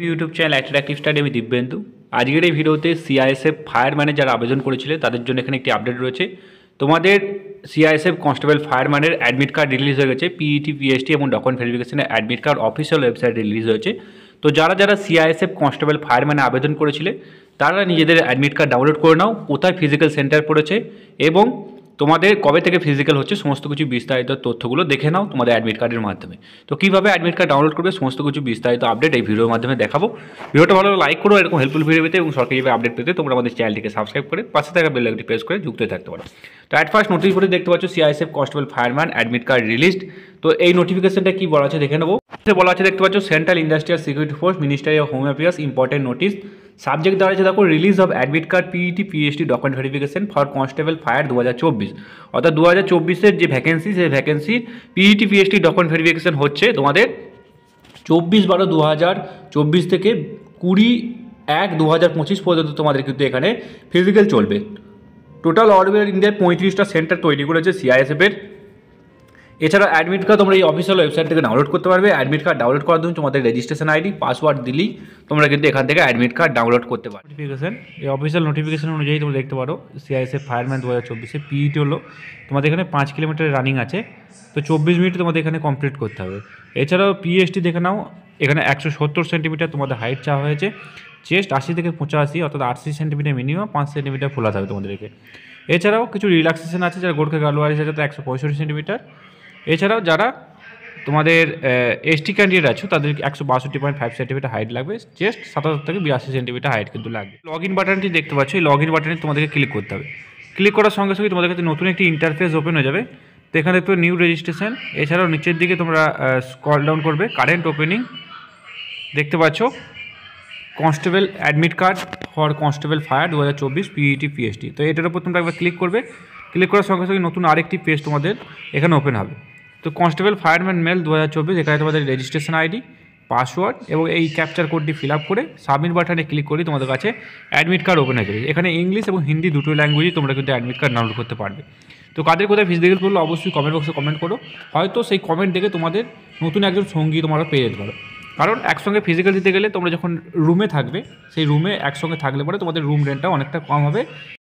YouTube channel active study, আমি দিব্যেন্দু। আজকের এই ভিডিওতে সিআইএসএফ ফায়ারম্যানের যারা আবেদন করেছিলে তাদের জন্য এখানে একটি আপডেট রয়েছে। তোমাদের সিআইএসএফ কনস্টেবল ফায়ারম্যানের অ্যাডমিট কার্ড রিলিজ হয়ে গেছে। পিইটি, পিএসটি এবং ডকুমেন্ট ভেরিফিকেশনের অ্যাডমিট কার্ড অফিসিয়াল ওয়েবসাইটে রিলিজ হয়েছে। তো যারা যারা সিআইএসএফ কনস্টেবল ফায়ারম্যানে আবেদন করেছিলে তারা নিজেদের অ্যাডমিট কার্ড ডাউনলোড করে নাও, কোথায় ফিজিক্যাল সেন্টার পড়েছে এবং তোমাদের কবে থেকে ফিজিক্যাল হচ্ছে সমস্ত কিছু বিস্তারিত তথ্যগুলো দেখে নাও তোমাদের অ্যাডমিট কার্ডের মাধ্যমে। তো কীভাবে অ্যাডমিট কার্ড ডাউনলোড করবে সমস্ত কিছু বিস্তারিত আপডেট এই ভিডিওর মাধ্যমে দেখাবো। ভিডিওটা ভালো লাইক করো, এরকম হেল্পফুল ভিডিও পেতে এবং সরকারিভাবে আপডেট পেতে তোমরা আমাদের চ্যানেলটিকে সাবস্ক্রাইব করে পাশে থাকা বেল আইকনটি প্রেস করে যুক্ত থাকতে পারো। তো অ্যাট ফার্স্ট নোটিফিকেশন দেখতে পাচ্ছ CISF constable fireman admit card released. তো এই নোটিফিকেশনটা কি বলা আছে দেখে নেবো। বলা আছে দেখতে পাচ্ছ central industrial security force, ministry of home affairs, important notice. Subject দেওয়া আছে দেখো release of admit card PET, PST, document verification for constable fire 2024। অর্থাৎ 2024-এর যে ভ্যাকেন্সি, সেই ভ্যাকেন্সির পিইটি, পিএসটি, ডকুমেন্ট ভেরিফিকেশন হচ্ছে তোমাদের 24/12/2024 থেকে 20/1/2025 পর্যন্ত তোমাদের কিন্তু এখানে ফিজিক্যাল চলবে। টোটাল অল ওভার ইন্ডিয়ায় 35টা সেন্টার তৈরি করেছে সিআইএসএফের। এছাড়া অ্যাডমিট কার্ড তোমরা এই অফিসিয়াল ওয়েবসাইট থেকে ডাউনলোড করতে পারবে। অ্যাডমিট কার্ড ডাউনলোড করার জন্য তোমাদের রেজিস্ট্রেশন আইডি, পাসওয়ার্ড দিলেই তোমরা কিন্তু এখান থেকে অ্যাডমিট কার্ড ডাউনলোড করতে পারো। নোটিফিকেশন, এই অফিসিয়াল নোটিফিকেশন অনুযায়ী তোমরা দেখতে পারো সিআইএসএফ ফায়ারম্যান 2024-এ পিইটি হলো তোমাদের এখানে 5 কিলোমিটার রানিং আছে। তো 24 মিনিট তোমাদের এখানে কমপ্লিট করতে হবে। এছাড়াও পিএসটি দেখে নাও, এখানে 170 সেন্টিমিটার তোমাদের হাইট চাওয়া হয়েছে। চেস্ট 80 থেকে 85, অর্থাৎ 80 সেন্টিমিটার মিনিমাম, 5 সেন্টিমিটার ফোলাতে হবে তোমাদেরকে। এছাড়াও কিছু রিল্যাক্সেশন আছে, যারা গোর্খা গালওয়ারি আছে তাদের 165 সেন্টিমিটার। এছাড়াও যারা তোমাদের এসটি ক্যান্ডিডেট আছো তাদের 162.5 সেন্টিমিটার হাইট লাগবে। চেস্ট 77 থেকে 82 সেন্টিমিটার হাইট কিন্তু লাগবে। লগ ইন বাটনটি দেখতে পাচ্ছ, এই লগ ইন বাটনে তোমাদেরকে ক্লিক করতে হবে। ক্লিক করার সঙ্গে সঙ্গে তোমাদের কাছে নতুন একটি ইন্টারফেস ওপেন হয়ে যাবে। তো এখানে দেখতে নিউ রেজিস্ট্রেশন। এছাড়াও নিচের দিকে তোমরা স্ক্রল ডাউন করবে, কারেন্ট ওপেনিং দেখতে পাচ্ছ constable admit card for constable fire 2024 PET, PST. তো এটার উপর তোমরা একবার ক্লিক করবে। ক্লিক করার সঙ্গে সঙ্গে নতুন আরেকটি পেজ তোমাদের এখানে ওপেন হবে। তো কনস্টেবল ফায়ারম্যান মেল 2024, এখানে তোমাদের রেজিস্ট্রেশন আইডি, পাসওয়ার্ড এবং এই ক্যাপচার কোডটি ফিল আপ করে সাবমিট বাটনে ক্লিক করে তোমাদের কাছে অ্যাডমিট কার্ড ওপেন হয়ে যাবে। এখানে ইংলিশ এবং হিন্দি দুটো ল্যাঙ্গুয়েজে তোমরা কিন্তু অ্যাডমিট কার্ড ডাউনলোড করতে পারবে। তো কাদের কোথায় ফিজিক্যাল করলো অবশ্যই কমেন্ট বক্সে কমেন্ট করো। হয়তো সেই কমেন্ট দেখে তোমাদের নতুন একজন সঙ্গী তোমরা পেয়ে যেতে পারো। কারণ একসঙ্গে ফিজিক্যাল দিতে গেলে তোমরা যখন রুমে থাকবে, সেই রুমে একসঙ্গে থাকলে পরে তোমাদের রুম রেন্টটা অনেকটা কম হবে।